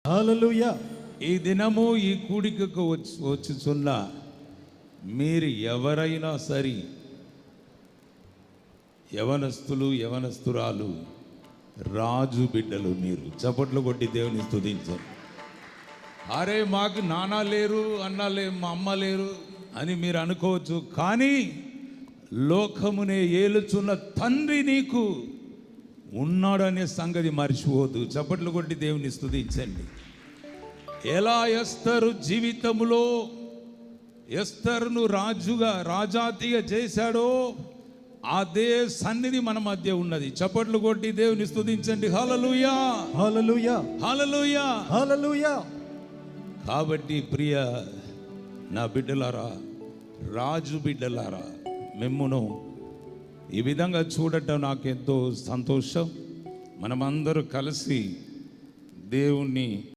హల్లెలూయా. ఈ దినము ఈ కూడికకు వచ్చుచున్న మీరు ఎవరైనా సరే, యవనస్తులు యవనస్తురాలు, రాజు బిడ్డలు, మీరు చప్పట్లు కొట్టి దేవుని స్తుతించారు. అరే మాకు నాన్న లేరు, అన్న లేరు, మా అమ్మ లేరు అని మీరు అనుకోవచ్చు. కానీ లోకమునే ఏలుచున్న తండ్రి నీకు ఉన్నాడనే సంగతి మర్చిపోవద్దు. చప్పట్లు కొట్టి దేవుని స్తుతించండి. ఎలా ఎస్తరు జీవితంలో ఎస్తరును రాజాతిగా చేశాడో అదే సన్నిధి మన మధ్య ఉన్నది. చప్పట్లు కొట్టి దేవుని స్తుతించండి. హల్లెలూయా, హల్లెలూయా, హల్లెలూయా, హల్లెలూయా. కాబట్టి ప్రియ నా బిడ్డలారా, రాజు బిడ్డలారా, మిమ్మును ఈ విధంగా చూడటం నాకెంతో సంతోషం. మనమందరూ కలిసి దేవుణ్ణి